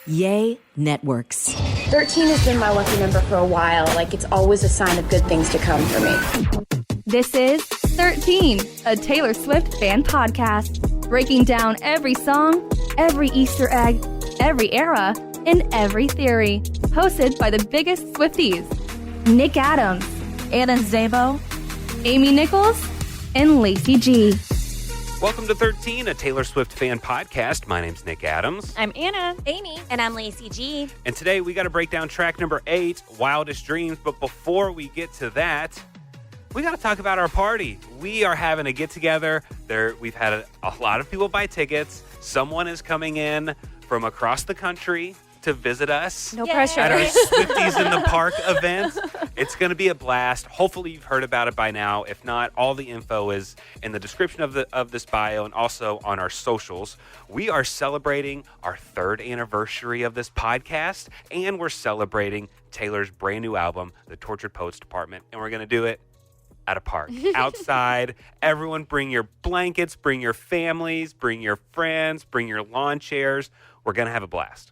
Yay Networks. 13 has been my lucky number for a while. Like, it's always a sign of good things to come for me. This is 13, a Taylor Swift fan podcast, breaking down every song, every Easter egg, every era, and every theory. Hosted by the biggest Swifties, Nick Adams, Anna Szabo, Amy Nichols, and Lacey Gee. Welcome to 13, a Taylor Swift fan podcast. My name's Nick Adams. I'm Anna. Amy. And I'm Lacey Gee. And today we got to break down track number 8, Wildest Dreams. But before we get to that, we got to talk about our party. We are having a get-together. We've had a lot of people buy tickets. Someone is coming in from across the country to visit us. No pressure. At our Swifties in the Park event. It's going to be a blast. Hopefully you've heard about it by now. If not, all the info is in the description of this bio and also on our socials. We are celebrating our 3rd anniversary of this podcast, and we're celebrating Taylor's brand new album, The Tortured Poets Department, and we're going to do it at a park, outside. Everyone bring your blankets, bring your families, bring your friends, bring your lawn chairs. We're going to have a blast.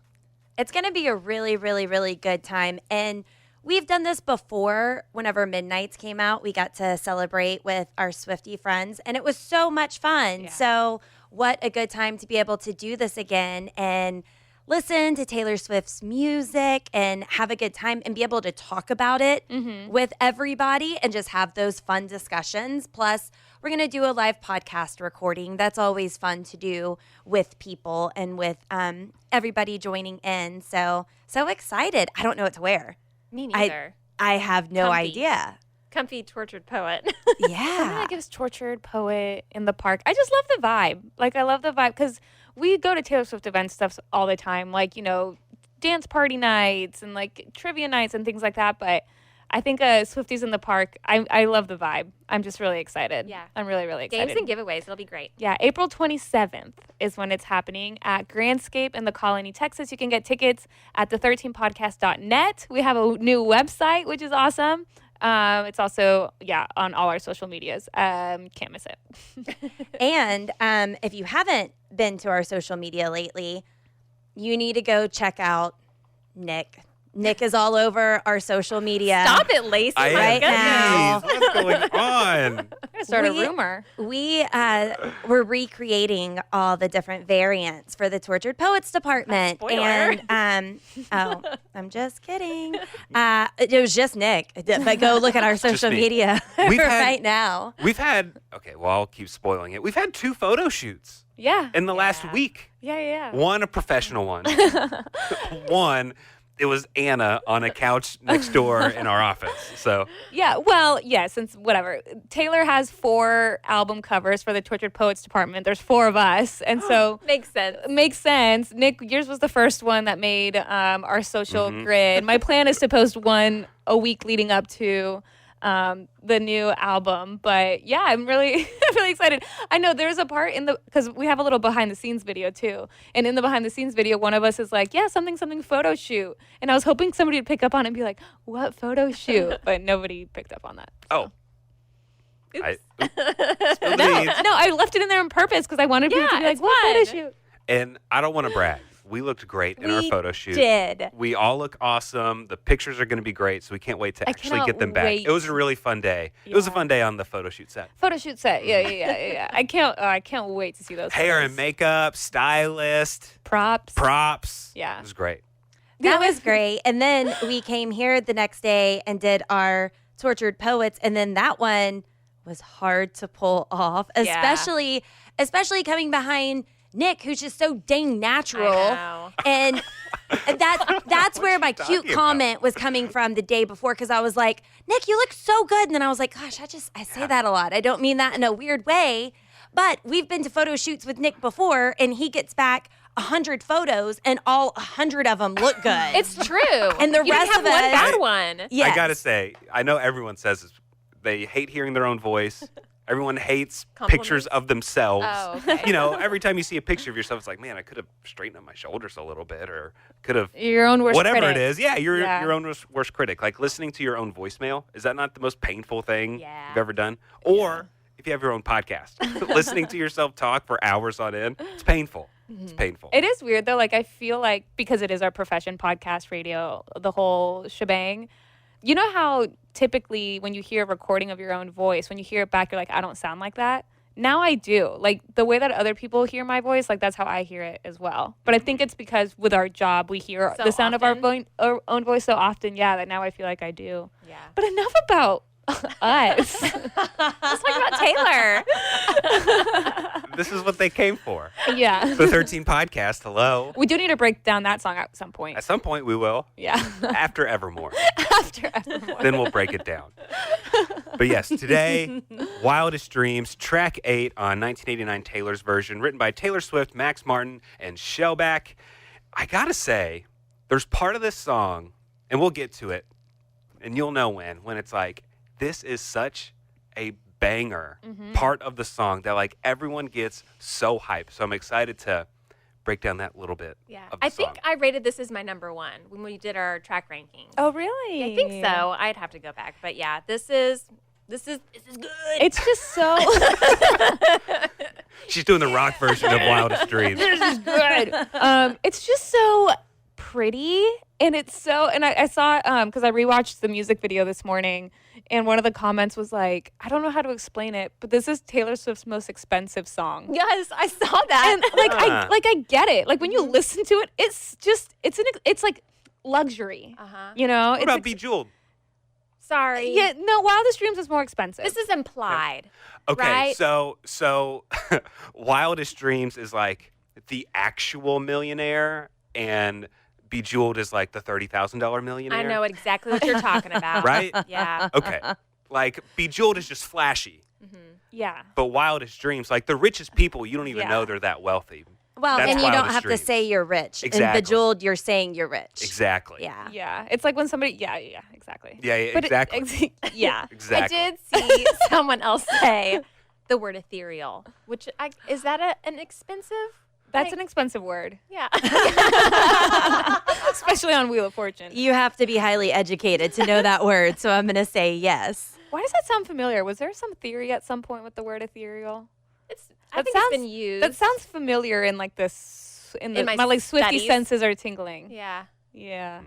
It's going to be a really, really, really good time. And we've done this before. Whenever Midnights came out, we got to celebrate with our Swiftie friends, and it was so much fun. Yeah. So what a good time to be able to do this again and listen to Taylor Swift's music and have a good time and be able to talk about it with everybody and just have those fun discussions. Plus, we're going to do a live podcast recording. That's always fun to do with people and with everybody joining in. So excited. I don't know what to wear. Me neither. I have no Comfy. idea. Comfy tortured poet. Yeah. I guess tortured poet in the park. I just love the vibe. Like, I love the vibe because we go to Taylor Swift event stuff all the time. Like, you know, dance party nights and like trivia nights and things like that. But I think Swifties in the Park, I love the vibe. I'm just really excited. Yeah. I'm really, really excited. Games and giveaways. It'll be great. Yeah, April 27th is when it's happening at Grandscrape in the Colony, Texas. You can get tickets at the13podcast.net. We have a new website, which is awesome. It's also, on all our social medias. Can't miss it. And if you haven't been to our social media lately, you need to go check out Nick. Nick is all over our social media. Stop it, Lacey. Right now. What's going on? I'm going to start a rumor. We're recreating all the different variants for the Tortured Poets Department. Spoiler. And, I'm just kidding. It was just Nick. But go look at our social media right now. I'll keep spoiling it. We've had 2 photo shoots. Yeah. In the last week. Yeah. One, a professional one. One, it was Anna on a couch next door in our office. So since whatever. Taylor has 4 album covers for the Tortured Poets Department. There's 4 of us. And so Makes sense. Nick, yours was the first one that made our social grid. My plan is to post one a week leading up to the new album. But yeah, I'm really excited. I know there's a part because we have a little behind the scenes video too. And in the behind the scenes video, one of us is like, something photo shoot. And I was hoping somebody would pick up on it and be like, what photo shoot? But nobody picked up on that. Oh. Oops. Spill the No, beans. I left it in there on purpose because I wanted people to be like, what photo shoot? And I don't want to brag. We looked great in our photo shoot. Did. We all look awesome. The pictures are going to be great, so we can't wait to actually cannot get them back. wait. It was a really fun day. It was a fun day on the photo shoot set. Photo shoot set. Yeah. I can't wait to see those Hair photos. and makeup, stylist, props. Yeah. It was great. That was great. And then we came here the next day and did our Tortured Poets. And then that one was hard to pull off, especially coming behind Nick, who's just so dang natural. I know. And that's where my cute comment was coming from the day before, because I was like, Nick, you look so good. And then I was like, gosh, I say that a lot. I don't mean that in a weird way. But we've been to photo shoots with Nick before, and he gets back 100 photos, and all 100 of them look good. It's true. And the you rest didn't of have us, one bad one. Yes. I got to say, I know everyone says this. They hate hearing their own voice. Everyone hates pictures of themselves. Oh, okay. You know, every time you see a picture of yourself, it's like, man, I could have straightened up my shoulders a little bit, or could have. Your own worst whatever critic. it is. Yeah, you're your own worst critic. Like listening to your own voicemail. Is that not the most painful thing you've ever done? Or if you have your own podcast, listening to yourself talk for hours on end, it's painful. It's painful. It is weird though. Like I feel like because it is our profession, podcast, radio, the whole shebang. You know how typically when you hear a recording of your own voice, when you hear it back, you're like, I don't sound like that. Now I do. Like the way that other people hear my voice, like that's how I hear it as well. But I think it's because with our job, we hear the sound of our own voice so often. Yeah, that now I feel like I do. Yeah. But enough about us. Let's talk about Taylor. This is what they came for. Yeah. The 13 podcast. Hello. We do need to break down that song at some point. At some point we will. Yeah. After Evermore. After Evermore. Then we'll break it down. But yes, today, Wildest Dreams, track 8 on 1989 Taylor's version, written by Taylor Swift, Max Martin, and Shellback. I gotta say, there's part of this song, and we'll get to it, and you'll know when it's like, this is such a banger part of the song that like everyone gets so hyped. So I'm excited to break down that little bit. Yeah. Of the I think song. I rated this as my number 1 when we did our track ranking. Oh, really? I think so. I'd have to go back. But yeah, this is good. It's just so She's doing the rock version of Wildest Dreams. this is good. It's just so pretty, and it's so. And I saw because I rewatched the music video this morning, and one of the comments was like, I don't know how to explain it, but this is Taylor Swift's most expensive song. Yes, I saw that. And I get it. Like when you listen to it, it's just it's like luxury. You know, What about Bejeweled? Sorry. Yeah, no, Wildest Dreams is more expensive. This is implied. Okay, Right? so Wildest Dreams is like the actual millionaire, and Bejeweled is like the $30,000 millionaire. I know exactly what you're talking about. Right? Yeah. Okay, like Bejeweled is just flashy, yeah. but Wildest Dreams, like the richest people, you don't even Yeah. know they're that wealthy. Well, That's and you don't Wildest have Dreams. to say you're rich. Exactly. In Bejeweled, you're saying you're rich. Exactly. Yeah. Yeah, it's like when somebody. Yeah, exactly. Yeah, But exactly. yeah. Exactly. I did see someone else say the word ethereal, which is that an expensive? That's an expensive word, Yeah. especially on Wheel of Fortune. You have to be highly educated to know that word, so I'm going to say yes. Why does that sound familiar? Was there some theory at some point with the word ethereal? I think it's been used. That sounds familiar in like this. In my like Swiftie studies. senses are tingling. Yeah. Yeah.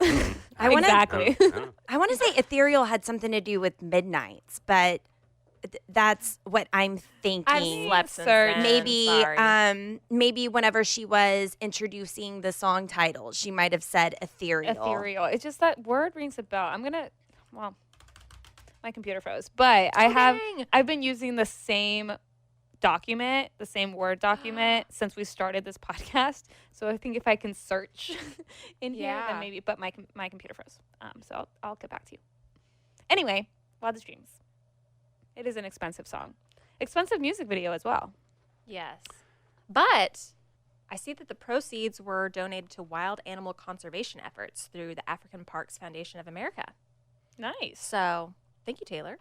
I wanna- exactly. I want to say ethereal had something to do with midnights, but that's what I'm thinking. I've slept since Search. then. Maybe, Sorry. maybe whenever she was introducing the song title, she might have said ethereal. Ethereal. It's just that word rings a bell. Well, my computer froze, but I've been using the same document, the same Word document since we started this podcast. So I think if I can search in here, Yeah. then maybe. But my computer froze. So I'll get back to you. Anyway, Wildest Dreams. It is an expensive song, expensive music video as well. Yes. But I see that the proceeds were donated to wild animal conservation efforts through the African Parks Foundation of America. Nice. So thank you, Taylor.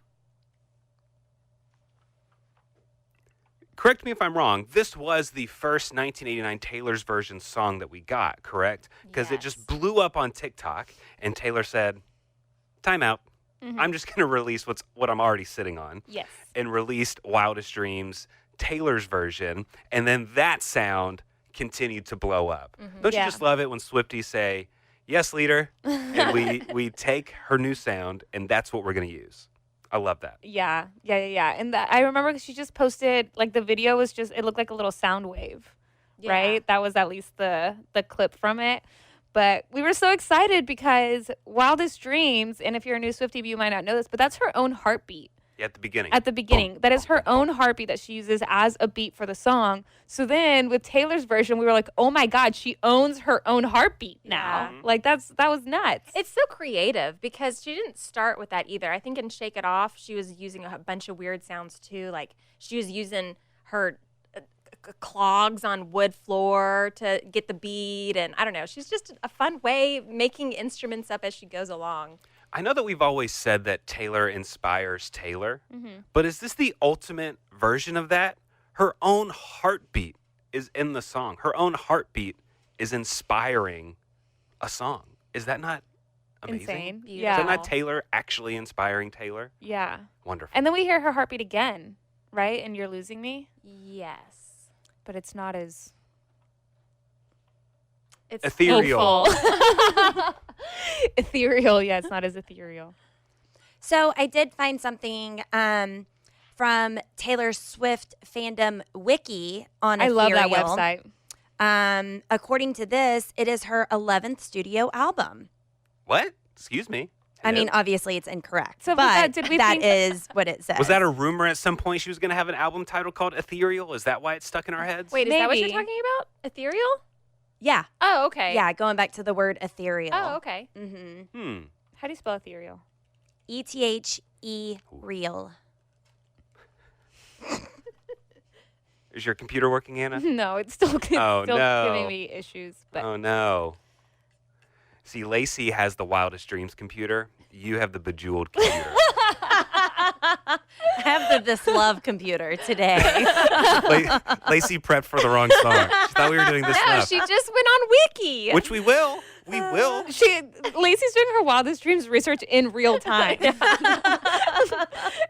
Correct me if I'm wrong. This was the first 1989 Taylor's version song that we got, correct? Because it just Yes. blew up on TikTok, and Taylor said, "Time out. I'm just going to release what I'm already sitting on." Yes. And released Wildest Dreams, Taylor's version, and then that sound continued to blow up. Don't Yeah. you just love it when Swifties say, "Yes, leader," and we take her new sound, and that's what we're going to use. I love that. Yeah. And I remember she just posted, like, the video was just, it looked like a little sound wave, Yeah. right? That was at least the clip from it. But we were so excited because Wildest Dreams, and if you're a new Swiftie, you might not know this, but that's her own heartbeat. Yeah, at the beginning. At the beginning. Boom, That is boom, her boom, own heartbeat that she uses as a beat for the song. So then with Taylor's version, we were like, oh my God, she owns her own heartbeat now. Yeah. Like that was nuts. It's so creative because she didn't start with that either. I think in Shake It Off, she was using a bunch of weird sounds too. Like she was using her clogs on wood floor to get the beat. And I don't know. She's just a fun way making instruments up as she goes along. I know that we've always said that Taylor inspires Taylor, but is this the ultimate version of that? Her own heartbeat is in the song. Her own heartbeat is inspiring a song. Is that not amazing? Insane. Beautiful. Is Yeah. that not Taylor actually inspiring Taylor? Yeah. Wonderful. And then we hear her heartbeat again, right? And You're Losing Me. Yes. but it's not as It's Ethereal. hopeful. Ethereal, yeah, it's not as ethereal. So I did find something from Taylor Swift fandom wiki on I love that Ethereal. website. According to this, it is her 11th studio album. What? Excuse me. I mean, Yep. obviously it's incorrect, So was but that- did we that think- is what it says. Was that a rumor at some point she was going to have an album title called Ethereal? Is that why it's stuck in our heads? Wait, is that what you're Maybe. talking about? Ethereal? Yeah. Oh, okay. Yeah, going back to the word ethereal. Oh, okay. Mm-hmm. How do you spell ethereal? E-T-H-E real. Is your computer working, Anna? No, it's still, Oh, no. giving me issues. But Oh, no. See, Lacey has the Wildest Dreams computer. You have the Bejeweled computer. I have the This Love computer today. Lacey prepped for the wrong song. She thought we were doing this No, stuff. she just went on Wiki. Which we will. We will. Lacey's doing her Wildest Dreams research in real time.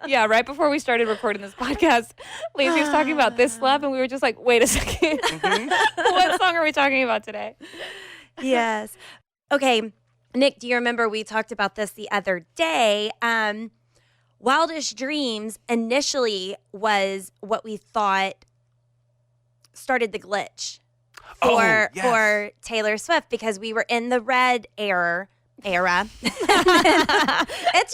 Yeah, right before we started recording this podcast, Lacey was talking about This Love, and we were just like, wait a second. What song are we talking about today? Yes. Okay, Nick, do you remember we talked about this the other day? Wildest Dreams initially was what we thought started the glitch for Taylor Swift because we were in the red era. It's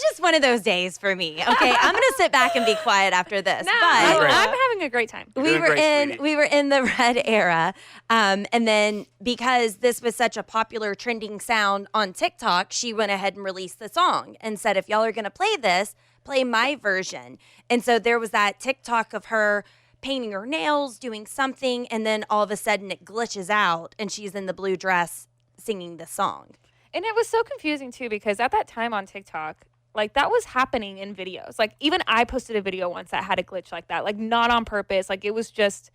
just one of those days for me. Okay, I'm gonna sit back and be quiet after this. No. but Great. I'm having a great time. we doing were great, sweetie. we were in the red era, and then because this was such a popular trending sound on TikTok, she went ahead and released the song and said, "If y'all are gonna play this, play my version." And so there was that TikTok of her painting her nails, doing something, and then all of a sudden it glitches out, and she's in the blue dress singing the song. And it was so confusing too because at that time on TikTok, like that was happening in videos. Like even I posted a video once that had a glitch like that, like not on purpose. Like it was just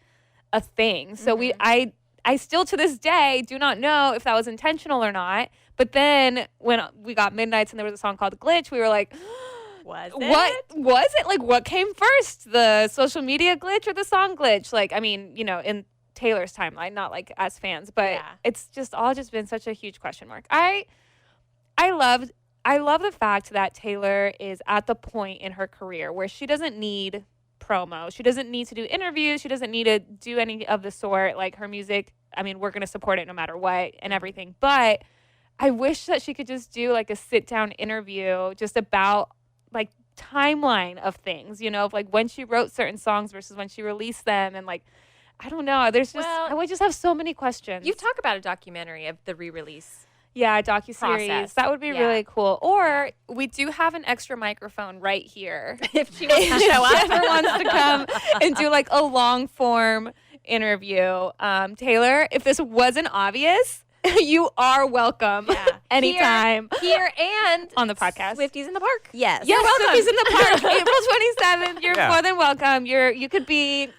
a thing. So I still to this day do not know if that was intentional or not. But then when we got Midnights and there was a song called Glitch, we were like, Was what was it? Like what came first? The social media glitch or the song glitch? Like, I mean, you know, in Taylor's timeline, not like as fans, but it's just all just been such a huge question mark. I love the fact that Taylor is at the point in her career where she doesn't need promo. She doesn't need to do interviews. She doesn't need to do any of the sort. Like her music, I mean, we're going to support it no matter what and everything. But I wish that she could just do like a sit down interview just about like timeline of things, you know, of like when she wrote certain songs versus when she released them. And like, I don't know. There's just, I would just have so many questions. You talk about a documentary of the re-release. Yeah, a docuseries. Process. That would be Yeah. really cool. Or we do have an extra microphone right here. If she wants to show If up. Taylor wants to come and do like a long form interview. Taylor, if this wasn't obvious, you are welcome anytime Here and on the podcast. Swifties in the park. Yes. You're welcome. Swifties in the park, April 27th. You're Yeah. more than welcome. You could be.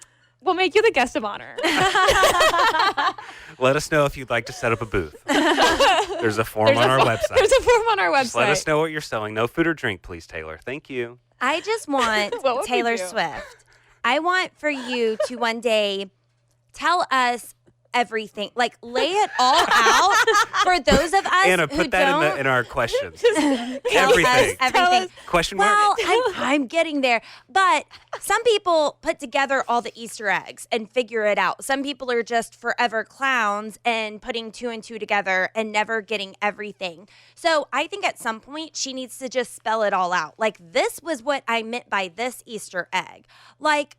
We'll make you the guest of honor. Let us know if you'd like to set up a booth. There's a form on our website. There's a form on our website. Just let us know what you're selling. No food or drink, please, Taylor. Thank you. I just want What would we Taylor do? Swift. I want for you to one day tell us everything, like lay it all out for those of us Anna, who put that don't in our questions. tell Everything. us everything. Question mark? Well, I'm getting there. But some people put together all the Easter eggs and figure it out. Some people are just forever clowns and putting two and two together and never getting everything. So I think at some point she needs to just spell it all out. Like, this was what I meant by this Easter egg. Like,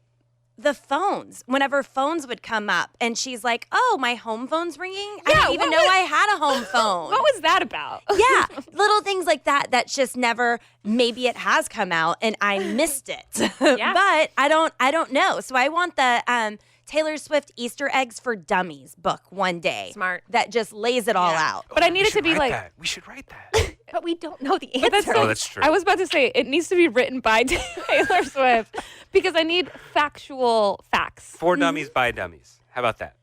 the phones, whenever phones would come up and she's like, oh, my home phone's ringing? I didn't even know I had a home phone. What was that about? Yeah, little things like that just never, maybe it has come out and I missed it. But I don't know. So I want the Taylor Swift Easter Eggs for Dummies book one day. Smart. That just lays it all out. But I We need it to should be write like. that. We should write that. But we don't know the But answer. Oh, that's true. I was about to say it needs to be written by Taylor Swift because I need factual facts. For dummies by dummies. How about that?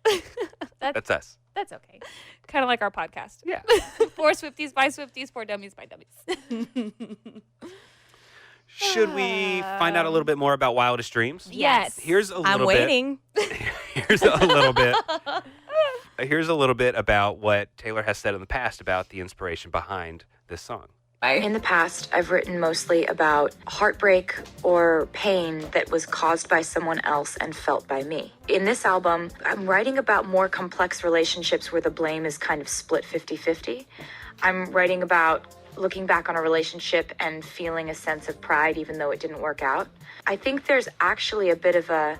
That's us. That's okay. Kind of like our podcast. Yeah. For Swifties by Swifties, for dummies by dummies. Should we find out a little bit more about Wildest Dreams? Yes. Here's a little I'm waiting. Here's a little bit. Here's a little bit about what Taylor has said in the past about the inspiration behind this song. In the past, I've written mostly about heartbreak or pain that was caused by someone else and felt by me. In this album, I'm writing about more complex relationships where the blame is kind of split 50-50. I'm writing about looking back on a relationship and feeling a sense of pride even though it didn't work out. I think there's actually a bit of a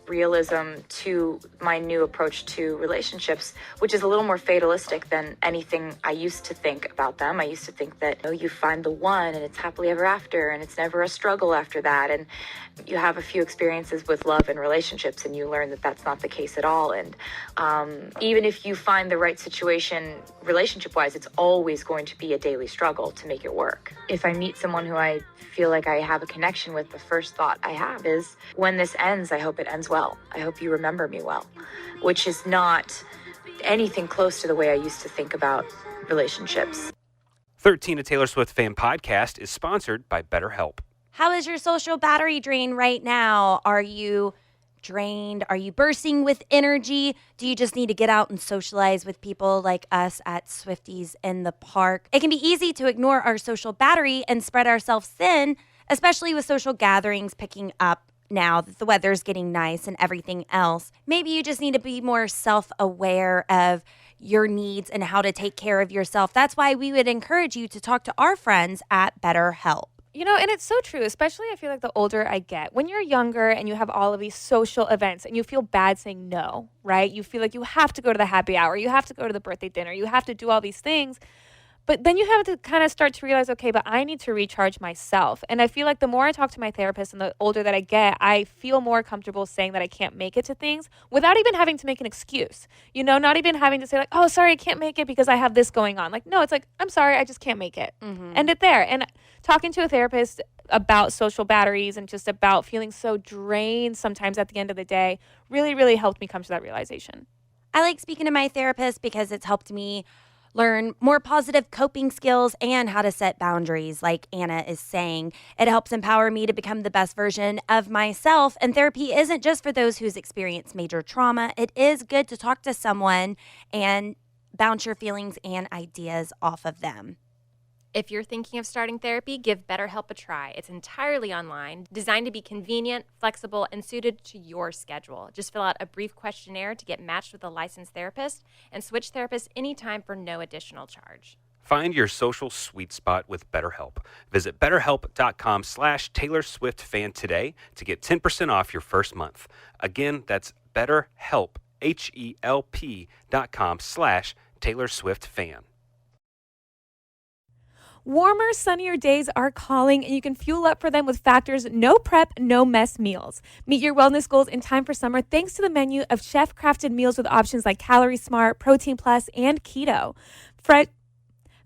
realism to my new approach to relationships, which is a little more fatalistic than anything I used to think about them. I used to think that, you find the one and it's happily ever after and it's never a struggle after that. And you have a few experiences with love and relationships and you learn that that's not the case at all. And even if you find the right situation relationship-wise, it's always going to be a daily struggle to make it work. If I meet someone who I feel like I have a connection with, the first thought I have is, when this ends, I hope it ends well. I hope you remember me well, which is not anything close to the way I used to think about relationships. 13, a Taylor Swift fan podcast, is sponsored by BetterHelp. How is your social battery drain right now? Are you drained? Are you bursting with energy? Do you just need to get out and socialize with people like us at Swifties in the park? It can be easy to ignore our social battery and spread ourselves thin, especially with social gatherings picking up now that the weather's getting nice and everything else. Maybe you just need to be more self-aware of your needs and how to take care of yourself. That's why we would encourage you to talk to our friends at BetterHelp. And it's so true, especially I feel like the older I get. When you're younger and you have all of these social events and you feel bad saying no, right? You feel like you have to go to the happy hour, you have to go to the birthday dinner, you have to do all these things. But then you have to kind of start to realize, okay, but I need to recharge myself. And I feel like the more I talk to my therapist and the older that I get, I feel more comfortable saying that I can't make it to things without even having to make an excuse. Not even having to say like, oh, sorry, I can't make it because I have this going on. Like, no, it's like, I'm sorry, I just can't make it. End it there. And talking to a therapist about social batteries and just about feeling so drained sometimes at the end of the day really, really helped me come to that realization. I like speaking to my therapist because it's helped me learn more positive coping skills and how to set boundaries, like Anna is saying. It helps empower me to become the best version of myself. And therapy isn't just for those who's experienced major trauma. It is good to talk to someone and bounce your feelings and ideas off of them. If you're thinking of starting therapy, give BetterHelp a try. It's entirely online, designed to be convenient, flexible, and suited to your schedule. Just fill out a brief questionnaire to get matched with a licensed therapist and switch therapists anytime for no additional charge. Find your social sweet spot with BetterHelp. Visit BetterHelp.com/Taylor Swift fan today to get 10% off your first month. Again, that's BetterHelp, HELP.com/Taylor Swift fan. Warmer, sunnier days are calling, and you can fuel up for them with Factor's no prep, no mess meals. Meet your wellness goals in time for summer thanks to the menu of chef-crafted meals with options like Calorie Smart, Protein Plus, and Keto.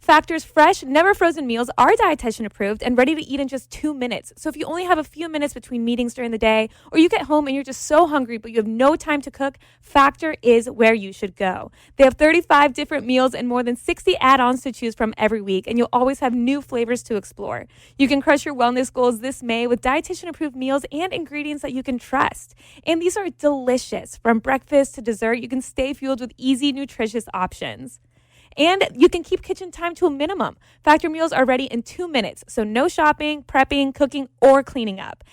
Factor's fresh, never frozen meals are dietitian approved and ready to eat in just 2 minutes. So if you only have a few minutes between meetings during the day, or you get home and you're just so hungry but you have no time to cook, Factor is where you should go. They have 35 different meals and more than 60 add-ons to choose from every week, and you'll always have new flavors to explore. You can crush your wellness goals this May with dietitian approved meals and ingredients that you can trust. And these are delicious. From breakfast to dessert, you can stay fueled with easy, nutritious options. And you can keep kitchen time to a minimum. Factor meals are ready in 2 minutes, so no shopping, prepping, cooking, or cleaning up.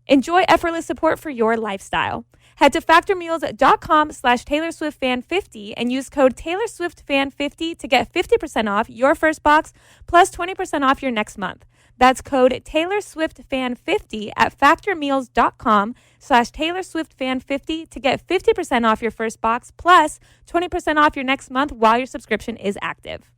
Enjoy effortless support for your lifestyle. Head to factormeals.com/Taylor Swift fan 50 and use code Taylor Swift fan 50 to get 50% off your first box plus 20% off your next month. That's code Taylor Swift fan 50 at factormeals.com/Taylor Swift fan 50 to get 50% off your first box plus 20% off your next month while your subscription is active.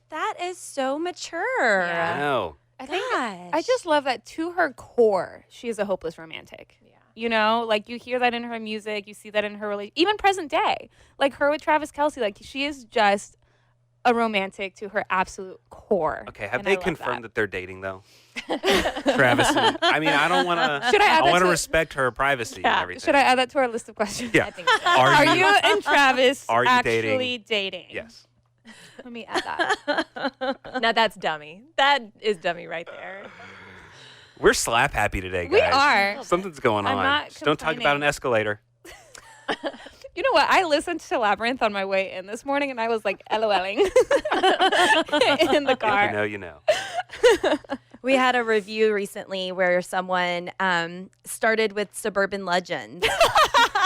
That is so mature. I know. I just love that to her core, she is a hopeless romantic. Yeah. Like you hear that in her music, you see that in her even present day. Like her with Travis Kelce, like she is just a romantic to her absolute core. Okay, have they confirmed that they're dating though? Travis, I don't want to. I want to respect her privacy and everything. Should I add that to our list of questions? Yeah. I think so. Are you and Travis are you actually dating? Yes. Let me add that. Now that's dummy. That is dummy right there. We're slap happy today, guys. We are. Something's going I'm on. not Just don't talk about an complaining. escalator. You know what? I listened to Labyrinth on my way in this morning, and I was like LOLing in the If car. you know, you know. We had a review recently where someone started with Suburban Legends.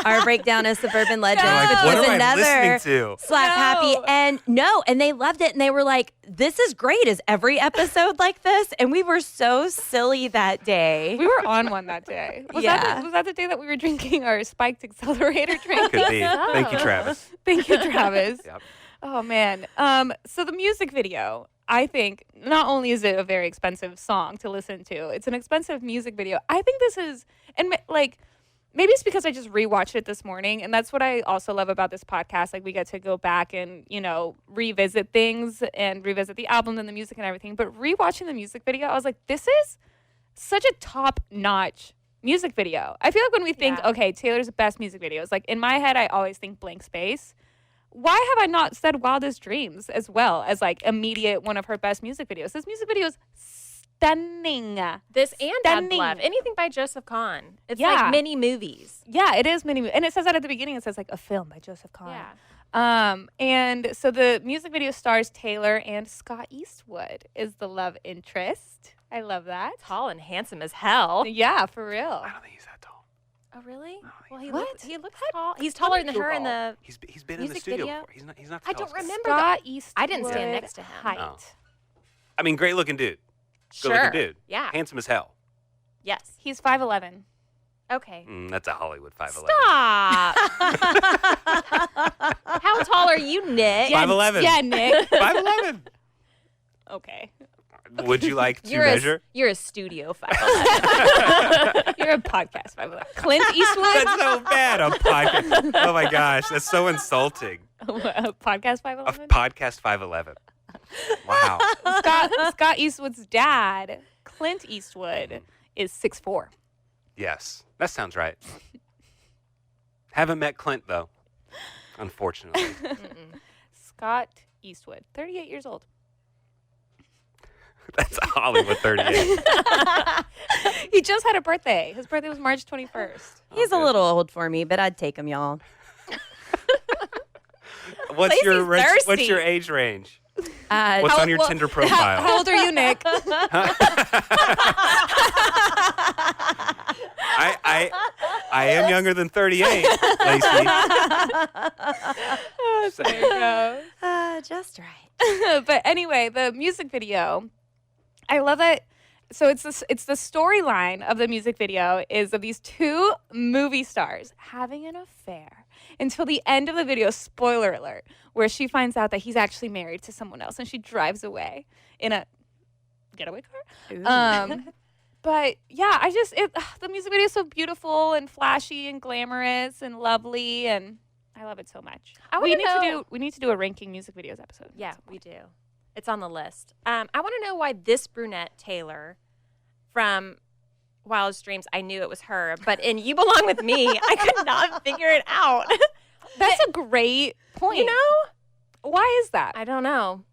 Our breakdown of Suburban Legends, No. which What was am I another listening to? slap No. happy. And they loved it. And they were like, this is great. Is every episode like this? And we were so silly that day. We were on one that day. Was that the day that we were drinking our spiked accelerator drink? Could be. Thank you, Travis. Thank you, Travis. Yep. Oh man. So the music video, I think not only is it a very expensive song to listen to, it's an expensive music video. I think this is, and like, maybe it's because I just rewatched it this morning, and that's what I also love about this podcast. Like, we get to go back and, you know, revisit things and revisit the album and the music and everything. But rewatching the music video, I was like, this is such a top-notch music video. I feel like when we think, okay, Taylor's best music videos, like in my head, I always think Blank Space. Why have I not said Wildest Dreams as well as like immediate one of her best music videos? This music video is stunning. This and Bad Stunning. Love. Anything by Joseph Kahn. It's Yeah. like mini movies. Yeah, it is mini, and it says that at the beginning. It says like a film by Joseph Kahn. Yeah. And so the music video stars Taylor and Scott Eastwood is the love interest. I love that. Tall and handsome as hell. Yeah, for real. I don't think he's that tall. Oh, really? Well, He looks tall. He's taller than her in the. He's been in the Music studio video? before. He's not the I don't tallest guy. remember Scott Eastwood. I didn't stand next to him. Height. Oh. I mean, great looking dude. Good Sure. looking dude. Yeah. Handsome as hell. Yes. He's 5'11". Okay. That's a Hollywood 5'11". Stop. How tall are you, Nick? 5'11". Yeah, Nick. 5'11". Okay. Would you like to You're measure? You're a studio 5'11". You're a podcast 5'11". Clint Eastwood. That's so bad. A podcast. Oh my gosh, that's so insulting. A podcast A 5'11". podcast 5'11". Wow. Scott Eastwood's dad, Clint Eastwood, is 6'4". Yes, that sounds right. Haven't met Clint though, unfortunately. Scott Eastwood, 38 years old. That's a Hollywood 38. He just had a birthday. His birthday was March 21st. He's a little old for me, but I'd take him, y'all. What's your Lacey's what's your thirsty. age range? What's How- on your Tinder profile? How old are you, Nick? I am younger than 38, Lacey. There you go. just right. But anyway, the music video, I love it. So it's the storyline of the music video is of these two movie stars having an affair until the end of the video, spoiler alert, where she finds out that he's actually married to someone else and she drives away in a getaway car. But yeah, the music video is so beautiful and flashy and glamorous and lovely, and I love it so much. We need to do a ranking music videos episode. Yeah, we do. It's on the list. I want to know why this brunette Taylor from Wildest Dreams, I knew it was her, but in You Belong With Me, I could not figure it out. That's a great point. You know? Why is that? I don't know.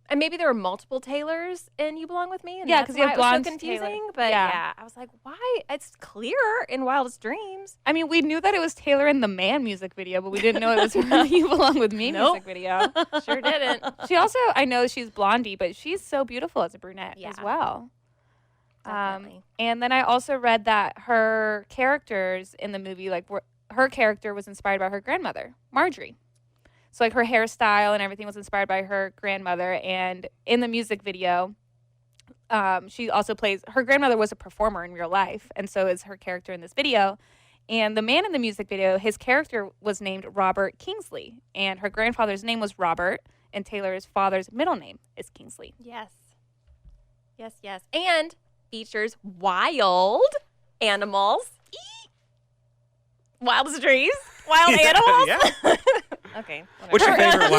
And maybe there were multiple Taylors in You Belong With Me. And Yeah, that's 'cause you have why it was blonde so confusing. Taylor. But Yeah. yeah, I was like, why? It's clear in Wildest Dreams. I mean, we knew that it was Taylor in the Man music video, but we didn't know it was her in the You Belong With Me music video. Sure didn't. She also, I know she's blondie, but she's so beautiful as a brunette as Yeah. well. Definitely. And then I also read that her characters in the movie, her character was inspired by her grandmother, Marjorie. So like her hairstyle and everything was inspired by her grandmother. And in the music video, she also plays, her grandmother was a performer in real life. And so is her character in this video. And the man in the music video, his character was named Robert Kingsley. And her grandfather's name was Robert. And Taylor's father's middle name is Kingsley. Yes. Yes, yes. And features wild animals. Wildest Dreams. Wild animals. Yeah. Okay. What's your favorite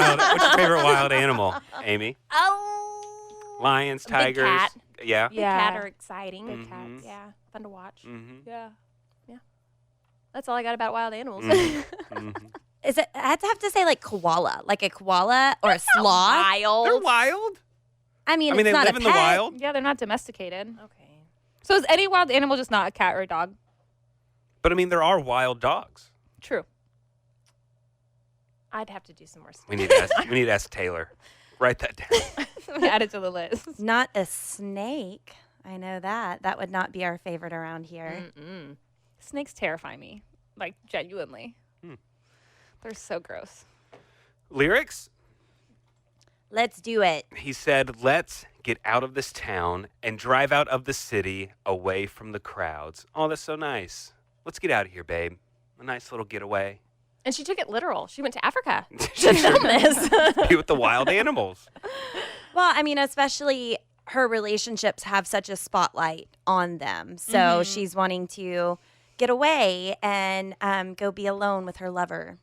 wild animal, Amy? Oh. Lions, Big tigers. cat. Yeah. Big cat are exciting. Big cats. Yeah. Fun to watch. Mm-hmm. Yeah. That's all I got about wild animals. Mm-hmm. is it? I have to say like koala, like a koala or That's a not sloth. Wild. They're wild. I mean, They it's not live a in pet. the wild. Yeah, they're not domesticated. Okay. So is any wild animal just not a cat or a dog? But I mean, there are wild dogs. True. I'd have to do some more stuff. We need to ask Taylor. Write that down. Add it to the list. Not a snake. I know that. That would not be our favorite around here. Mm-mm. Snakes terrify me, like genuinely. They're so gross. Lyrics? Let's do it. He said, let's get out of this town and drive out of the city away from the crowds. Oh, that's so nice. Let's get out of here, babe. A nice little getaway. And she took it literal. She went to Africa She to film this. Be with the wild animals. Well, I mean, especially her relationships have such a spotlight on them. So she's wanting to get away and go be alone with her lover.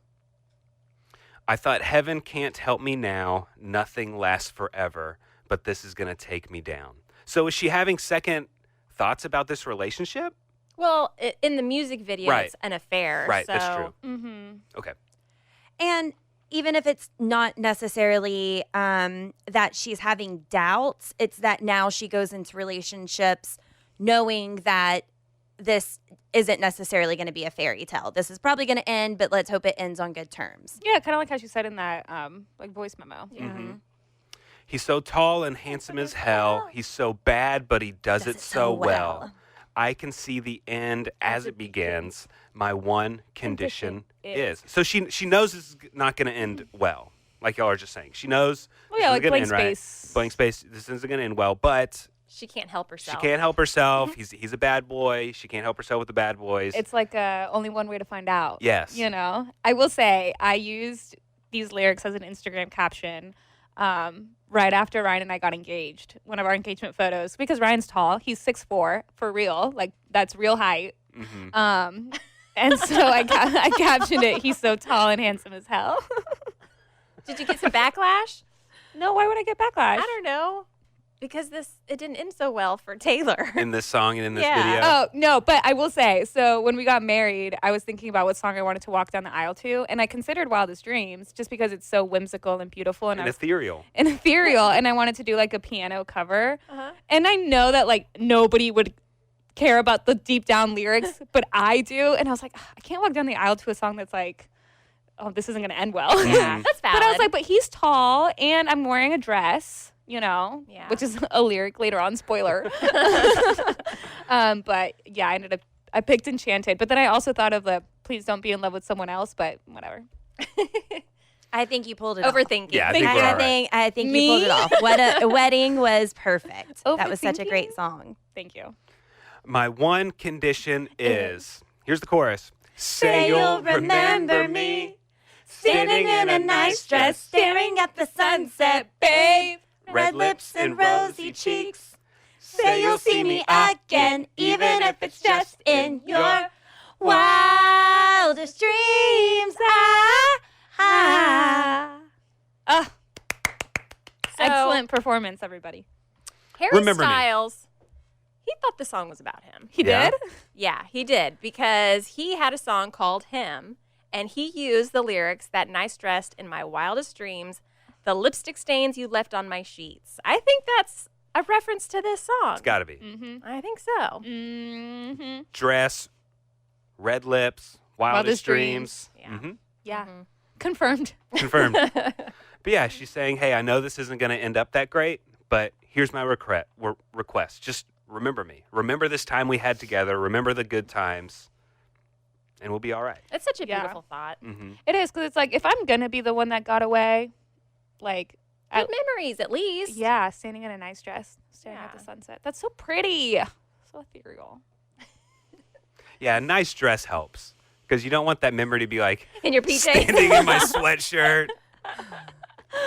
I thought heaven can't help me now. Nothing lasts forever, but this is going to take me down. So is she having second thoughts about this relationship? Well, in the music video, Right. it's an affair. Right, so. that's true. Mm-hmm. Okay. And even if it's not necessarily that she's having doubts, it's that now she goes into relationships knowing that this isn't necessarily going to be a fairy tale. This is probably going to end, but let's hope it ends on good terms. Yeah, kind of like how she said in that like voice memo. Mm-hmm. He's so tall and handsome as hell. He's so bad, but he does it so well. I can see the end as it begins. My one condition is. So she knows this is not going to end well, like y'all are just saying. She knows. Well, yeah, this like isn't gonna blank end right. space. Blank space. This isn't going to end well, but She can't help she herself. can't help herself. He's a bad boy. She can't help herself with the bad boys. It's like only one way to find out. Yes. You know, I will say I used these lyrics as an Instagram caption right after Ryan and I got engaged, one of our engagement photos, because Ryan's tall. He's 6'4", for real. Like, that's real height. And so I captioned it, he's so tall and handsome as hell. Did you get some backlash? No, why would I get backlash? I don't know. Because it didn't end so well for Taylor. in this song and in this Yeah. video. Oh, no, but I will say, so when we got married, I was thinking about what song I wanted to walk down the aisle to, and I considered Wildest Dreams just because it's so whimsical and beautiful and, And ethereal. and ethereal, and I wanted to do like a piano cover. And I know that like nobody would care about the deep down lyrics, but I do. And I was like, I can't walk down the aisle to a song that's like, oh, this isn't going to end well. Yeah, that's valid. But I was like, but he's tall, and I'm wearing a dress. You know, Yeah. which is a lyric later on, spoiler. But yeah, I picked Enchanted. But then I also thought of the Please Don't Be in Love with Someone Else, but whatever. I think you pulled it off. Overthinking. Yeah, I think we're all right. I think Me? you pulled it off. What a wedding was perfect. That was such a Overthinking? great song. Thank you. My one condition is, here's the chorus. Say you'll remember me. Standing in a nice dress, staring at the sunset, babe. Red lips and rosy cheeks. Say you'll see me again, even if it's just in your wildest dreams. Excellent performance, everybody. Harry Remember me. Styles, he thought the song was about him. He Yeah. did? Yeah, he did, because he had a song called Him, and he used the lyrics, that nice dress in my wildest dreams, the lipstick stains you left on my sheets. I think that's a reference to this song. It's got to be. I think so. Mm-hmm. Dress, red lips, wildest dreams. Yeah. Mhm. Yeah. Confirmed. Confirmed. But yeah, she's saying, hey, I know this isn't going to end up that great, but here's my request. Just remember me. Remember this time we had together. Remember the good times, and we'll be all right. It's such a Yeah. beautiful thought. It is, because it's like, if I'm going to be the one that got away, like, Good memories, at least. yeah, standing in a nice dress, staring at the Yeah. sunset. That's so pretty. So ethereal. Yeah, a nice dress helps because you don't want that memory to be like In your PJs. standing in my sweatshirt.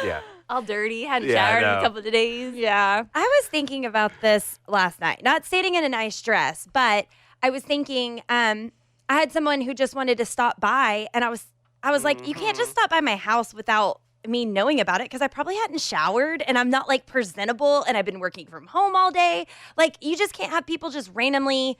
Yeah. All dirty, hadn't Yeah, I showered in know. a couple of days. Yeah. I was thinking about this last night. Not standing in a nice dress, but I was thinking I had someone who just wanted to stop by, and I was like, you can't just stop by my house without me knowing about it, because I probably hadn't showered and I'm not like presentable and I've been working from home all day. Like, you just can't have people just randomly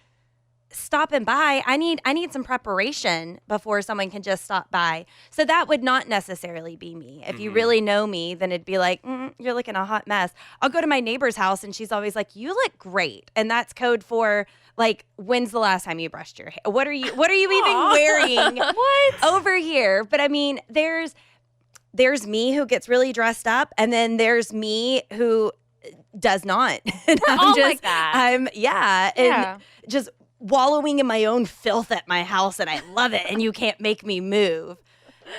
stopping by, I need some preparation before someone can just stop by. So that would not necessarily be me. If you really know me, then it'd be like, you're looking a hot mess. I'll go to my neighbor's house and she's always like, you look great. And that's code for like, when's the last time you brushed your hair? What are you even wearing over here? But I mean, there's me who gets really dressed up, and then there's me who does not. And We're all like that. And just wallowing in my own filth at my house, and I love it, and you can't make me move.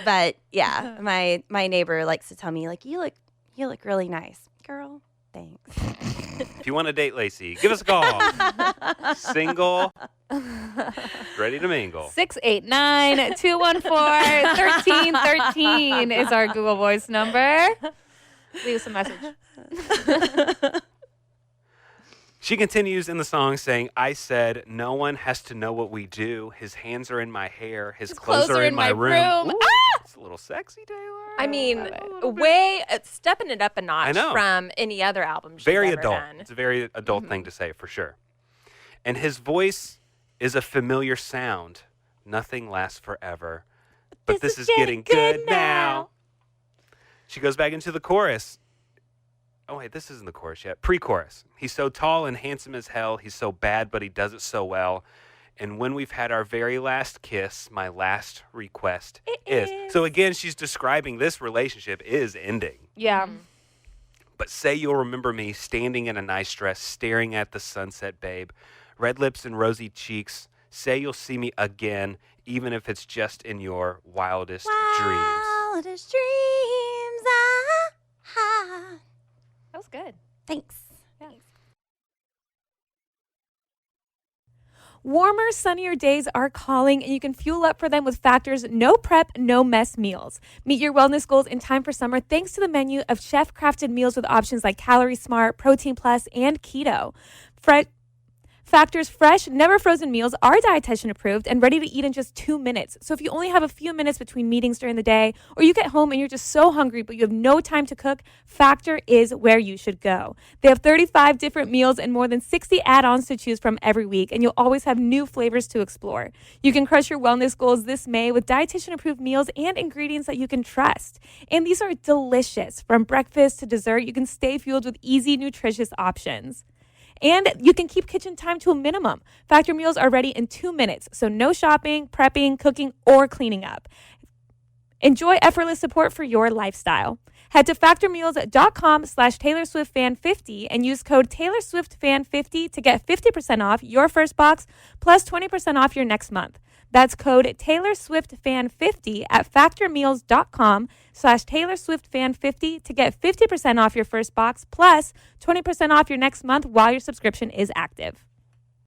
But yeah, my neighbor likes to tell me, like, you look really nice. Girl, thanks. If you want to date Lacey, give us a call. Single, ready to mingle. 689-214-1313 is our Google Voice number. Leave us a message. She continues in the song saying, I said, no one has to know what we do. His hands are in my hair. His clothes are in my room. Ooh, it's a little sexy, Taylor. I mean, stepping it up a notch from any other album she's very ever adult. done. It's a very adult thing to say, for sure. And his voice is a familiar sound. Nothing lasts forever. But this is getting good now. She goes back into the chorus. Oh, wait, this isn't the chorus yet. Pre-chorus. He's so tall and handsome as hell. He's so bad, but he does it so well. And when we've had our very last kiss, my last request is. So again, she's describing this relationship is ending. Yeah. But say you'll remember me standing in a nice dress, staring at the sunset, babe. Red lips and rosy cheeks. Say you'll see me again, even if it's just in your wildest dreams. Wildest dreams. That was good. Thanks. Warmer, sunnier days are calling, and you can fuel up for them with Factor's no prep, no mess meals. Meet your wellness goals in time for summer thanks to the menu of chef-crafted meals with options like Calorie Smart, Protein Plus, and Keto. Factor's fresh, never frozen meals are dietitian approved and ready to eat in just 2 minutes. So if you only have a few minutes between meetings during the day, or you get home and you're just so hungry but you have no time to cook, Factor is where you should go. They have 35 different meals and more than 60 add-ons to choose from every week, and you'll always have new flavors to explore. You can crush your wellness goals this May with dietitian approved meals and ingredients that you can trust. And these are delicious. From breakfast to dessert, you can stay fueled with easy, nutritious options. And you can keep kitchen time to a minimum. Factor meals are ready in 2 minutes, so no shopping, prepping, cooking, or cleaning up. Enjoy effortless support for your lifestyle. Head to factormeals.com/TaylorSwiftFan50 and use code TaylorSwiftFan50 to get 50% off your first box plus 20% off your next month. That's code TaylorSwiftFan50 at factormeals.com/TaylorSwiftFan50 to get 50% off your first box plus 20% off your next month while your subscription is active.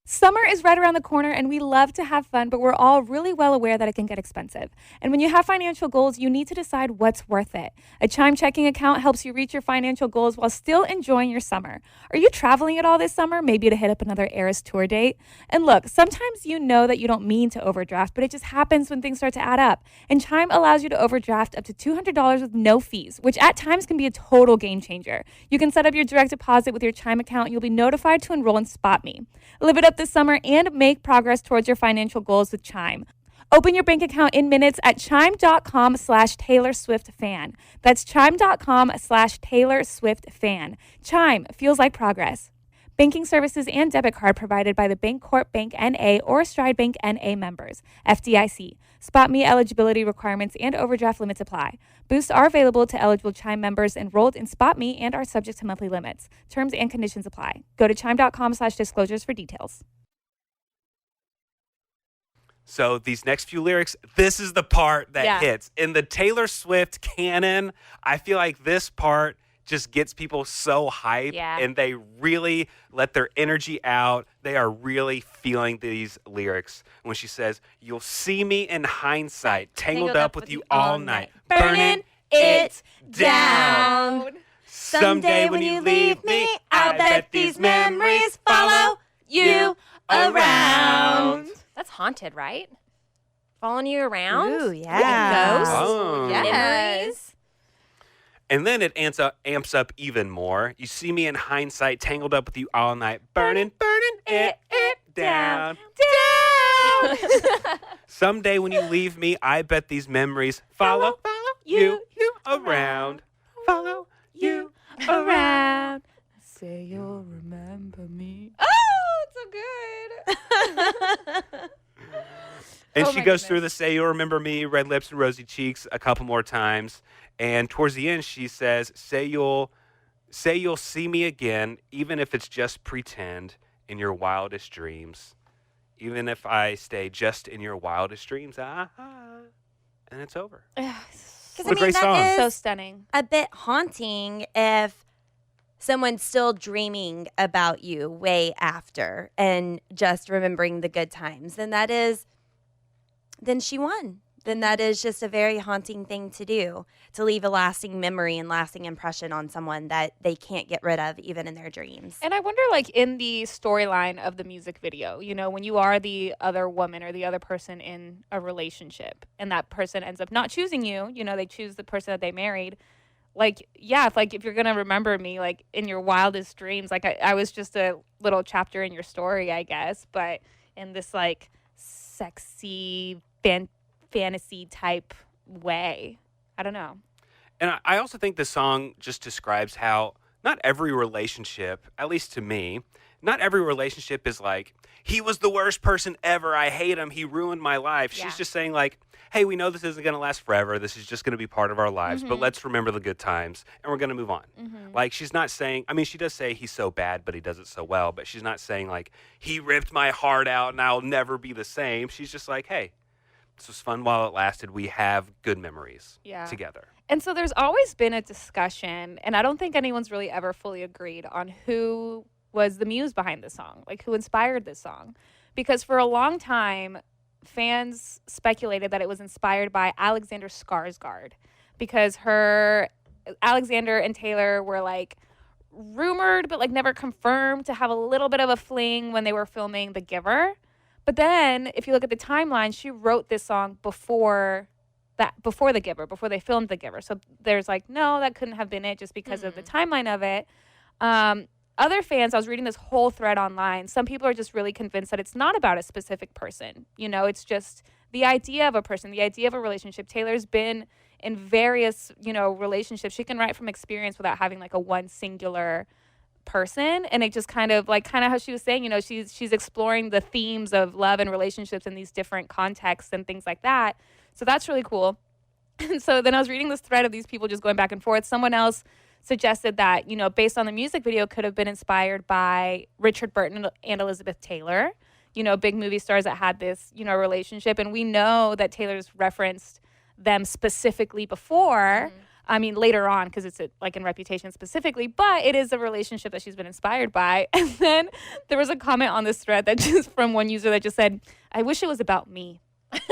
Summer is right around the corner, and we love to have fun, but we're all really well aware that it can get expensive. And when you have financial goals, you need to decide what's worth it. A Chime checking account helps you reach your financial goals while still enjoying your summer. Are you traveling at all this summer? Maybe to hit up another Eras tour date? And look, sometimes you know that you don't mean to overdraft, but it just happens when things start to add up. And Chime allows you to overdraft up to $200 with no fees, which at times can be a total game changer. You can set up your direct deposit with your Chime account, and you'll be notified to enroll in SpotMe. Live it up this summer and make progress towards your financial goals with Chime. Open your bank account in minutes at chime.com/TaylorSwiftFan. That's chime.com/TaylorSwiftFan. Chime feels like progress. Banking services and debit card provided by the Bancorp Bank N.A. or Stride Bank N.A. members. FDIC. SpotMe eligibility requirements and overdraft limits apply. Boosts are available to eligible Chime members enrolled in SpotMe and are subject to monthly limits. Terms and conditions apply. Go to chime.com/disclosures for details. So these next few lyrics, this is the part that hits. In the Taylor Swift canon, I feel like this part just gets people so hyped, and they really let their energy out. They are really feeling these lyrics. When she says, you'll see me in hindsight, tangled up with you all night, burning it down. Someday when you leave me, I'll bet these memories follow you around. That's haunted, right? Following you around? Ooh, yeah. Ghosts? Oh. Memories? And then it amps up even more. You see me in hindsight, tangled up with you all night, burning it down. Down. Someday when you leave me, I bet these memories follow you around. Follow you Around. Say you'll remember me. Oh, it's so good. And Oh she my goes through goodness. the Say You'll Remember Me, red lips and rosy cheeks a couple more times. And towards the end, she says, Say you'll see me again, even if it's just pretend in your wildest dreams. Even if I stay just in your wildest dreams. And it's over. Because What a great song. that is So stunning. a bit haunting if someone's still dreaming about you way after and just remembering the good times. Then she won. Then that is just a very haunting thing to do, to leave a lasting memory and lasting impression on someone that they can't get rid of even in their dreams. And I wonder, like, in the storyline of the music video, you know, when you are the other woman or the other person in a relationship and that person ends up not choosing you, you know, they choose the person that they married. Like, yeah, if you're going to remember me, like, in your wildest dreams, like, I was just a little chapter in your story, I guess, but in this, like, sexy fantasy type way. I don't know. And I also think the song just describes how not every relationship, at least to me, not every relationship is like, he was the worst person ever. I hate him. He ruined my life. Yeah. She's just saying like, hey, we know this isn't going to last forever. This is just going to be part of our lives, but let's remember the good times and we're going to move on. Like she's not saying, I mean, she does say he's so bad, but he does it so well, but she's not saying like, he ripped my heart out and I'll never be the same. She's just like, hey, this was fun while it lasted. We have good memories together. And so there's always been a discussion, and I don't think anyone's really ever fully agreed on who was the muse behind the song, like who inspired this song. Because for a long time, fans speculated that it was inspired by Alexander Skarsgård, because Alexander and Taylor were like rumored, but like never confirmed to have a little bit of a fling when they were filming The Giver. But then, if you look at the timeline, she wrote this song before The Giver, before they filmed The Giver. So there's like, no, that couldn't have been it just because of the timeline of it. Other fans, I was reading this whole thread online. Some people are just really convinced that it's not about a specific person. You know, it's just the idea of a person, the idea of a relationship. Taylor's been in various, you know, relationships. She can write from experience without having like a one singular person, and it just kind of how she was saying, you know, she's exploring the themes of love and relationships in these different contexts and things like that. So that's really cool. And so then I was reading this thread of these people just going back and forth. Someone else suggested that, you know, based on the music video, could have been inspired by Richard Burton and Elizabeth Taylor, you know, big movie stars that had this, you know, relationship. And we know that Taylor's referenced them specifically before. I mean, later on, because it's like in Reputation specifically, but it is a relationship that she's been inspired by. And then there was a comment on this thread that just from one user that just said, I wish it was about me. And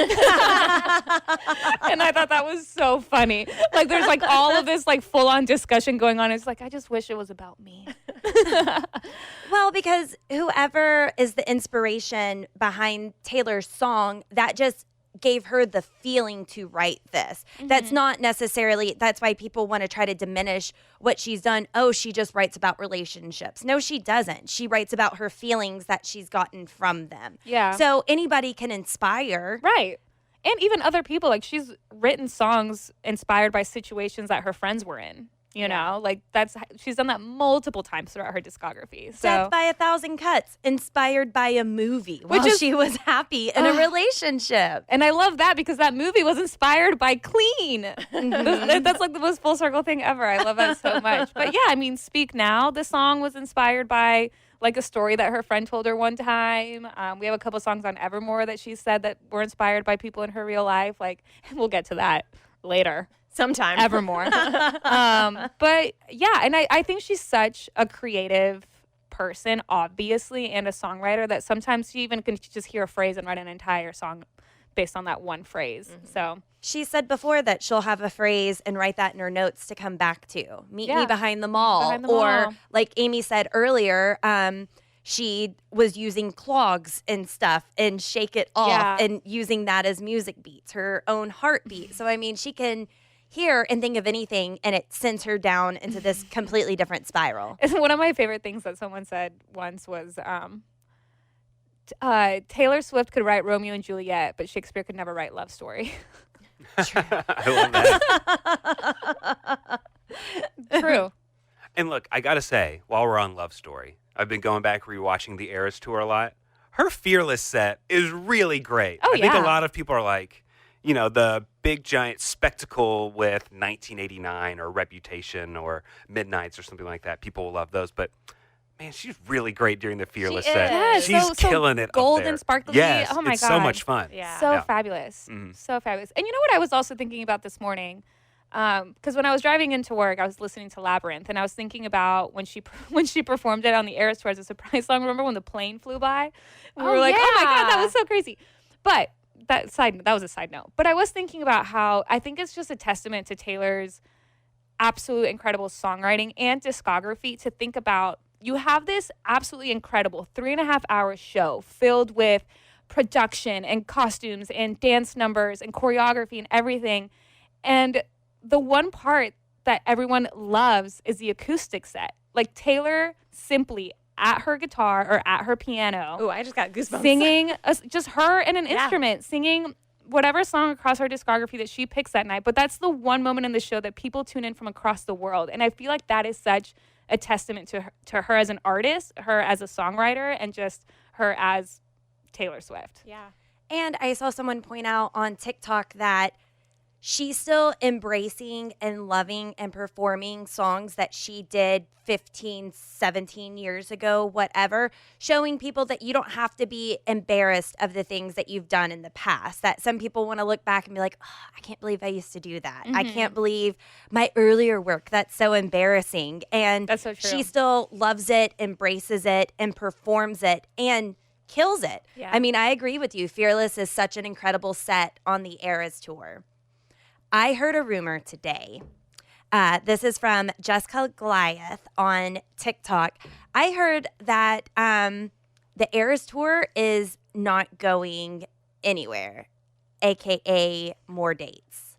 I thought that was so funny. Like there's like all of this like full on discussion going on. It's like, I just wish it was about me. Well, because whoever is the inspiration behind Taylor's song, that just gave her the feeling to write this. That's not necessarily, that's why people want to try to diminish what she's done. Oh, she just writes about relationships. No, she doesn't. She writes about her feelings that she's gotten from them. Yeah. So anybody can inspire. Right. And even other people, like she's written songs inspired by situations that her friends were in. You know, like she's done that multiple times throughout her discography. So Death by a Thousand Cuts, inspired by a movie while she was happy in a relationship. And I love that because that movie was inspired by Clean. That's like the most full circle thing ever. I love that so much. But yeah, I mean, Speak Now, the song was inspired by like a story that her friend told her one time. We have a couple songs on Evermore that she said that were inspired by people in her real life. Like, we'll get to that later. Sometime. Evermore. But yeah, and I think she's such a creative person, obviously, and a songwriter that sometimes she even can just hear a phrase and write an entire song based on that one phrase. So she said before that she'll have a phrase and write that in her notes to come back to. Meet me behind the mall. Behind the or mall. like Amy said earlier, she was using clogs and stuff and Shake It Off and using that as music beats, her own heartbeat. So I mean, she can hear and think of anything and it sends her down into this completely different spiral. one of my favorite things that someone said once was Taylor Swift could write Romeo and Juliet, but Shakespeare could never write Love Story. I love that. True. And look, I got to say, while we're on Love Story, I've been going back rewatching the Eras Tour a lot. Her Fearless set is really great. Oh, I think a yeah. lot of people are like, the big giant spectacle with 1989 or Reputation or Midnights or something like that. People will love those. But, man, she's really great during the Fearless set. Yes, she's so killing it gold up there. and sparkly. Yes, Oh, my it's God. so much fun. Yeah. So Yeah. fabulous. Mhm. So fabulous. And you know what I was also thinking about this morning? Because when I was driving into work, I was listening to Labyrinth, and I was thinking about when she performed it on the Eras Tour as a surprise song. Remember when the plane flew by? We were like, oh my God, that was so crazy. But that was a side note. But I was thinking about how I think it's just a testament to Taylor's absolute incredible songwriting and discography to think about you have this absolutely incredible 3.5-hour show filled with production and costumes and dance numbers and choreography and everything. And the one part that everyone loves is the acoustic set. Like Taylor simply at her guitar or at her piano. Oh, I just got goosebumps. Singing, just her and an Yeah. instrument, singing whatever song across her discography that she picks that night. But that's the one moment in the show that people tune in from across the world. And I feel like that is such a testament to her as an artist, her as a songwriter, and just her as Taylor Swift. Yeah. And I saw someone point out on TikTok that she's still embracing and loving and performing songs that she did 15, 17 years ago, whatever, showing people that you don't have to be embarrassed of the things that you've done in the past. That some people want to look back and be like, oh, I can't believe I used to do that. I can't believe my earlier work. That's so embarrassing. And That's so true. she still loves it, embraces it, and performs it, and kills it. Yeah. I mean, I agree with you. Fearless is such an incredible set on the Eras Tour. I heard a rumor today. This is from Jessica Goliath on TikTok. I heard that the Eras Tour is not going anywhere, aka more dates.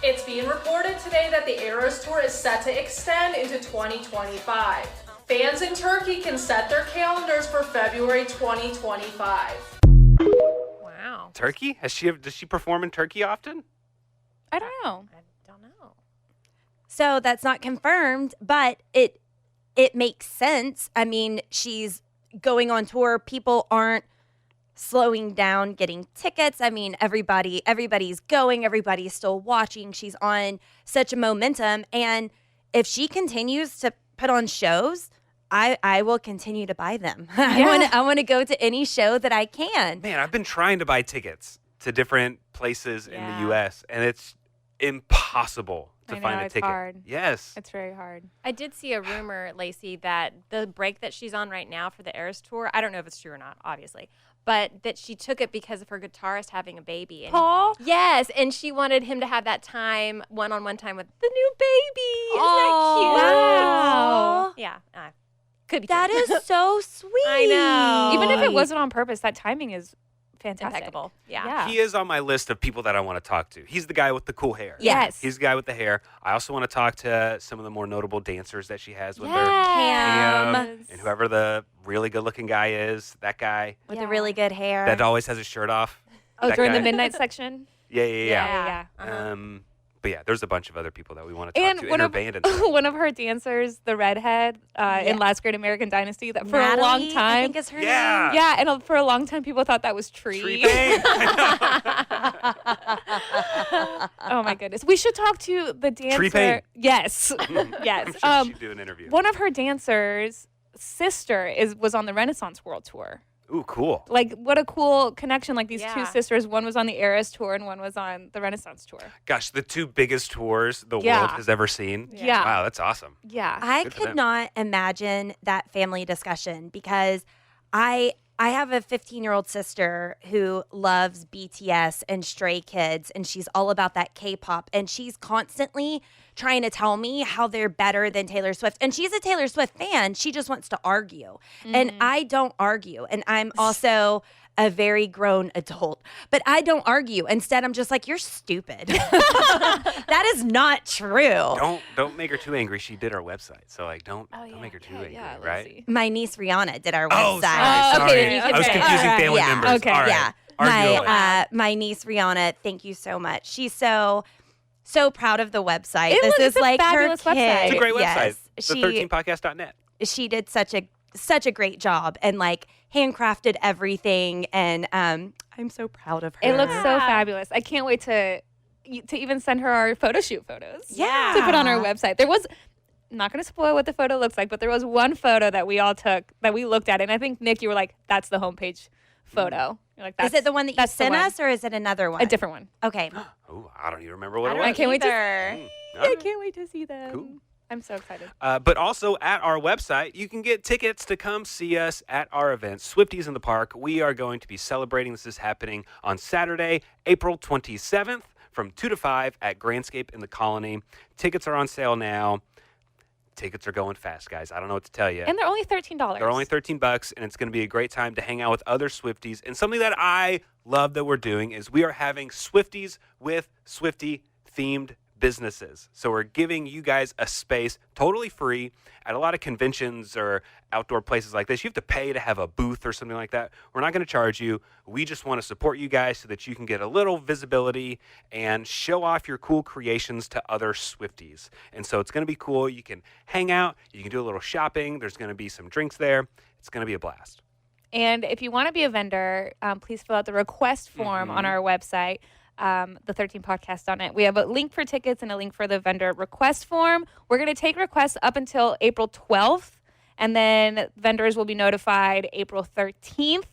It's being reported today that the Eras Tour is set to extend into 2025. Fans in Turkey can set their calendars for February 2025. Wow. Turkey? Does she perform in Turkey often? I don't know. I don't know. So that's not confirmed, but it makes sense. I mean, she's going on tour. People aren't slowing down getting tickets. I mean, everybody's going, everybody's still watching. She's on such a momentum. And if she continues to put on shows, I will continue to buy them. I want to go to any show that I can. Man, I've been trying to buy tickets to different places in the Yeah. U.S., and it's impossible to I know, find a it's ticket. hard. Yes. It's very hard. I did see a rumor, Lacey, that the break that she's on right now for the Eras Tour, I don't know if it's true or not, obviously, but that she took it because of her guitarist having a baby. And Paul? yes, and she wanted him to have that time, one-on-one time with the new baby. Isn't Oh, that cute? wow. Yeah. Could be That true. is so sweet. I know. Even if it wasn't on purpose, that timing is fantastic. impeccable. Yeah. Yeah. He is on my list of people that I want to talk to. He's the guy with the cool hair. Yes. He's the guy with the hair. I also want to talk to some of the more notable dancers that she has with her. Cam. And whoever the really good-looking guy is, that guy With the really good hair. that always has his shirt off. Oh, That during guy. the midnight section? Yeah. Yeah. But yeah, there's a bunch of other people that we want to talk And to in one her of, band. And stuff. one of her dancers, the redhead in Last Great American Dynasty, that for a long Natalie, I time. think is her Yeah. name. Yeah, and for a long time, people thought that was Tree. Tree Bane. Oh my goodness. We should talk to the dancer. Tree Payne. Yes. Yes. I'm sure she'd do an interview. One of her dancers' sister was on the Renaissance World Tour. Ooh, cool. Like, what a cool connection. Like, these two Yeah. sisters, one was on the Eras Tour and one was on the Renaissance Tour. Gosh, the two biggest tours the Yeah. world has ever seen. Yeah. Wow, that's awesome. Yeah. I Good for could them. not imagine that family discussion because I have a 15-year-old sister who loves BTS and Stray Kids, and she's all about that K-pop, and she's constantly trying to tell me how they're better than Taylor Swift. And she's a Taylor Swift fan. She just wants to argue. And I don't argue. And I'm also a very grown adult. But I don't argue. Instead, I'm just like, you're stupid. That is not true. Don't make her too angry. She did our website, so like don't make her too angry, right? see. My niece Rihanna did our Oh, website. sorry. okay, then you can I was say it. confusing family Yeah. members. Okay. All right. Yeah. Argue away. My niece Rihanna, thank you so much. She's so proud of the website. It's This is a like her fabulous kid. website. It's a great website. Yes. The 13podcast.net. She did such a great job and like handcrafted everything, and I'm so proud of her. It looks so fabulous. I can't wait to even send her our photo shoot photos. Yeah. To put on our website. There was, I'm not going to spoil what the photo looks like, but there was one photo that we all took that we looked at, and I think Nick, you were like, "That's the homepage photo." You're like, Is it the one that you that's the sent one. us, or is it another one? A different one. Okay. Oh, I don't even remember what it I was. I can't wait to. either. I can't wait to see them. Cool. I'm so excited. But also at our website, you can get tickets to come see us at our event, Swifties in the Park. We are going to be celebrating. This is happening on Saturday, April 27th from 2 to 5 at Grandscrape in the Colony. Tickets are on sale now. Tickets are going fast, guys. I don't know what to tell you. And they're only $13. They're only $13, and it's going to be a great time to hang out with other Swifties. And something that I love that we're doing is we are having Swifties with Swiftie themed businesses. So we're giving you guys a space totally free at a lot of conventions or outdoor places like this. You have to pay to have a booth or something like that. We're not going to charge you. We just want to support you guys so that you can get a little visibility and show off your cool creations to other Swifties. And so it's going to be cool. You can hang out. You can do a little shopping. There's going to be some drinks there. It's going to be a blast. And if you want to be a vendor, please fill out the request form on our website, the13podcast.net. We have a link for tickets and a link for the vendor request form. We're going to take requests up until April 12th, and then vendors will be notified April 13th.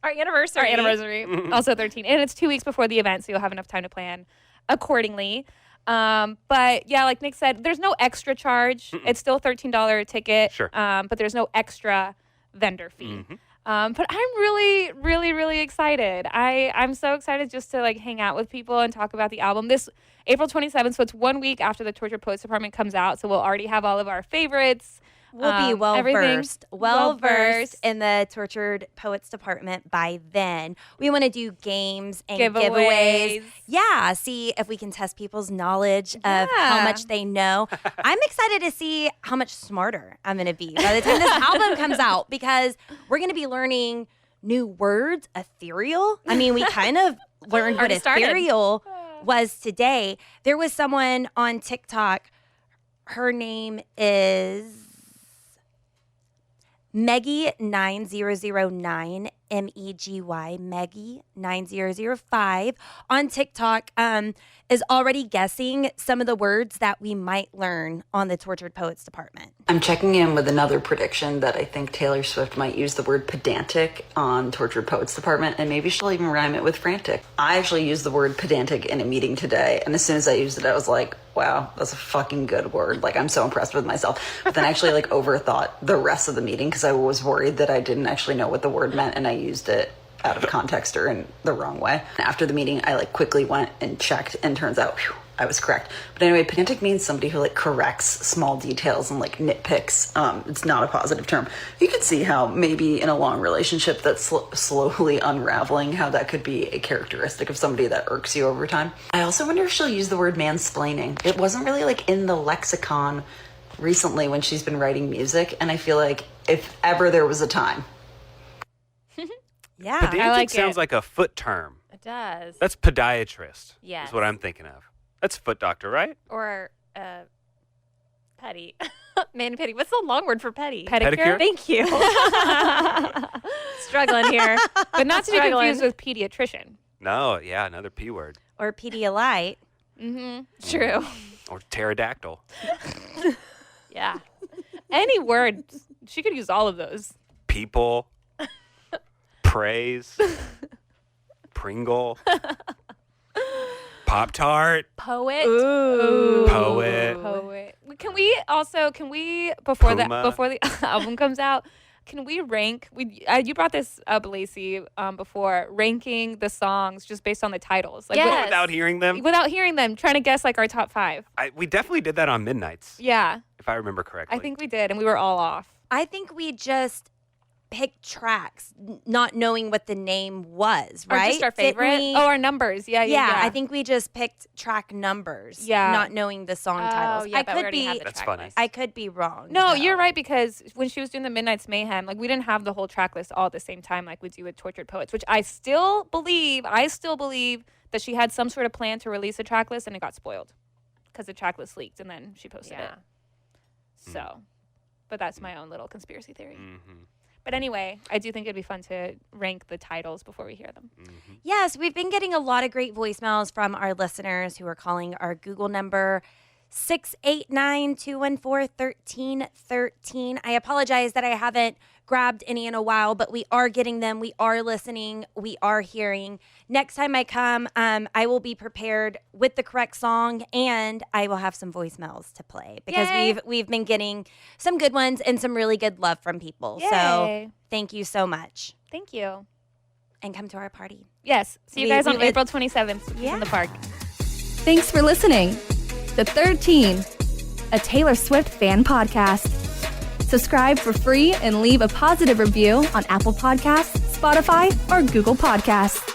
Our anniversary. Also 13. And it's 2 weeks before the event, so you'll have enough time to plan accordingly. But yeah, like Nick said, there's no extra charge. It's still a $13 ticket. Sure. But there's no extra vendor fee. But I'm really, really, really excited. I'm so excited just to like hang out with people and talk about the album. This April 27th, so it's 1 week after the Tortured Poets Department comes out. So we'll already have all of our favorites. We'll be everything well-versed in the Tortured Poets Department by then. We want to do games and giveaways. Yeah, see if we can test people's knowledge of how much they know. I'm excited to see how much smarter I'm going to be by the time this album comes out, because we're going to be learning new words, ethereal. I mean, we kind of learned what Already started. ethereal was today. There was someone on TikTok. Her name is Meggy9009, MEGY, Meggy9005 on TikTok is already guessing some of the words that we might learn on the Tortured Poets Department. I'm checking in with another prediction that I think Taylor Swift might use the word pedantic on Tortured Poets Department, and maybe she'll even rhyme it with frantic. I actually used the word pedantic in a meeting today, and as soon as I used it, I was like, wow, that's a fucking good word. Like, I'm so impressed with myself. But then I actually like overthought the rest of the meeting because I was worried that I didn't actually know what the word meant, and I used it out of context or in the wrong way. After the meeting, I like quickly went and checked, and turns out, whew, I was correct. But anyway, pedantic means somebody who like corrects small details and like nitpicks. It's not a positive term. You could see how maybe in a long relationship that's slowly unraveling, how that could be a characteristic of somebody that irks you over time. I also wonder if she'll use the word mansplaining. It wasn't really like in the lexicon recently when she's been writing music, and I feel like if ever there was a time. Yeah, Pedantic I like sounds it. like a foot term. It does. That's podiatrist. Yes. Is what I'm thinking of. That's foot doctor, right? Or petty. Mani-pedi. What's the long word for petty? Pedicure? Thank you. Struggling here. But not to be confused with pediatrician. No, yeah, another P word. or Pedialyte. True. Or pterodactyl. Yeah. Any word. She could use all of those. People. Praise. Pringle. Pop-Tart. Poet. Poet. Poet. Can we before Puma. the album comes out, can we rank? You brought this up, Lacey, before, ranking the songs just based on the titles, like Yes. Without hearing them? without hearing them, trying to guess like our top 5. We definitely did that on Midnights, Yeah, if I remember correctly. I think we did, and we were all off. I think we just picked tracks not knowing what the name was, Or right? just our Didn't favorite. we? Our numbers. Yeah. I think we just picked track numbers, not knowing the song titles. Yeah, but we already had the That's track funny. list. I could be wrong. No, though. you're right, because when she was doing the Midnight's Mayhem, like we didn't have the whole track list all at the same time like we do with Tortured Poets, which I still believe that she had some sort of plan to release a track list and it got spoiled because the track list leaked and then she posted it. So, but that's my own little conspiracy theory. But anyway, I do think it'd be fun to rank the titles before we hear them. Yes, we've been getting a lot of great voicemails from our listeners who are calling our Google number 689-214-1313. I apologize that I haven't grabbed any in a while, but we are getting them. We are listening. We are hearing. Next time I come, I will be prepared with the correct song, and I will have some voicemails to play because we've been getting some good ones and some really good love from people. Yay. So thank you so much. Thank you. And come to our party. Yes. See you guys on April 27th in the park. Thanks for listening. The 13, a Taylor Swift fan podcast. Subscribe for free and leave a positive review on Apple Podcasts, Spotify, or Google Podcasts.